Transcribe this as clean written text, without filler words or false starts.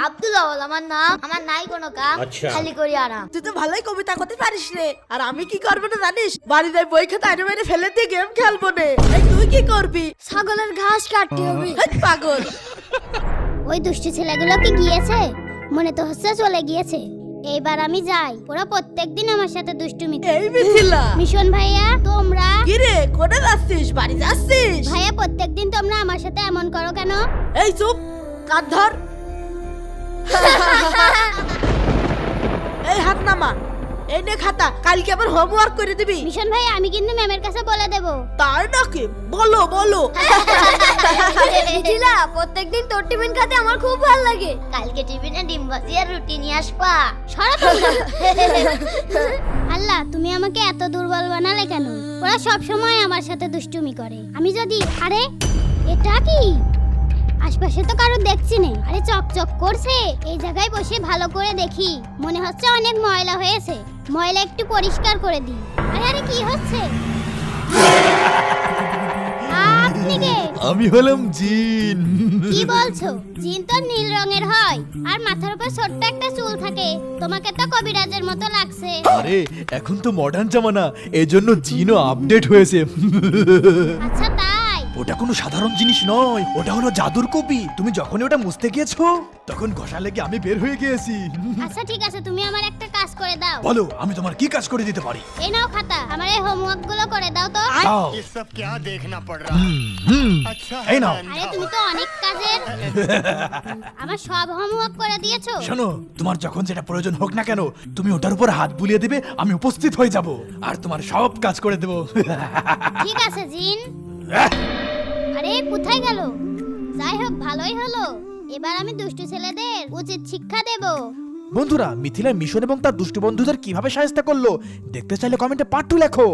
আব্দুল্লাহ বল আমার নাম, আমার নাই কোনো কাম, খালি করি আরাম। তুই তো ভালোই কবিতা করতে পারিস রে। আর আমি কি করবো না জানিস? বাড়ি যাই বই খাতা আইনে বাইরে ফেলে দিয়ে গেম খেলবো নে। এই তুই কি করবি? ছাগলের ঘাস কাটতে হবে। হেৎ পাগল। ওই দুষ্টু ছেলেগুলো কি গিয়েছে? মনে তো হচ্ছে চলে গিয়েছে। এইবার আমি যাই, ওরা প্রত্যেকদিন আমার সাথে দুষ্টুমি করে। এই মিথিলা, মিশন ভাইয়া তোমরা কি রে কোনে যাচ্ছিস? বাড়ি যাচ্ছিস? ভাইয়া প্রত্যেকদিন তোমরা আমার সাথে এমন করো কেন? এই চুপ, কান ধর। এই হাত নামা, এই নে খাতা, কালকে আবার হোমওয়ার্ক করে দিবি। মিশন ভাইয়া আমি কিন্তু ম্যামের কাছে বলে দেব। তাই নাকি? বলো বলো। মিথিলা, প্রত্যেকদিন তোর টিফিন খেতে আমার খুব ভালো লাগে। কালকে টিফিনে ডিম ভাজি আর রুটি নিয়ে আসবা। সরো তোমরা। আল্লাহ তুমি আমাকে এত দুর্বল বানালে কেন? ওরা সব সময় আমার সাথে দুষ্টুমি করে। আমি যদি আরে এটা কি? আশপাশে তো কারো দেখছি না। আরে চকচক করছে। এই জায়গায় বসে ভালো করে দেখি। মনে হচ্ছে অনেক ময়লা হয়েছে। ময়লা একটু পরিষ্কার করে দিই। আরে আরে কি হচ্ছে? আপনি কে? আমি হলাম জিন। কি বলছো? জিন তো নীল রঙের হয় আর মাথার উপর ছোট্ট একটা চুল থাকে। তোমাকে তো কবিরাজের মতো লাগছে। আরে এখন তো মডার্ন জামানা, এজন্য জিনও আপডেট হয়েছে। আচ্ছা তাই? ওটা কোনো সাধারণ জিনিস নয়, ওটা হলো জাদুর কপি। তুমি যখনই ওটা মুছতে গিয়েছো তখন ঘষা লেগে আমি বের হয়ে গিয়েছি। আচ্ছা ঠিক আছে, তুমি আমার একটা কাজ করে দাও। বলো আমি তোমার কি কাজ করে দিতে পারি? এই নাও খাতা, আমার এই হোমওয়ার্ক গুলো করে দাও তো। দাও। ये सब क्या देखना पड़ रहा है? अच्छा এই है নাও। ना? আরে তুমি তো অনেক কাজের। আমার সব হোমওয়ার্ক করে দিয়েছো? শোনো, তোমার যখন যেটা প্রয়োজন হোক না কেন, তুমি ওটার উপর হাত বুলিয়ে দিবে, আমি উপস্থিত হয়ে যাব আর তোমার সব কাজ করে দেব। ঠিক আছে জিন। আরে কোথায় গেল? যাই হোক ভালোই হলো। এবার আমি দুষ্টু ছেলেদের উচিত শিক্ষা দেব। বন্ধুরা, মিথিলা মিশন এবং তার দুষ্টু বন্ধুদের কিভাবে সাহায্য করলো দেখতে চাইলে কমেন্টে পার্ট 2 লেখো।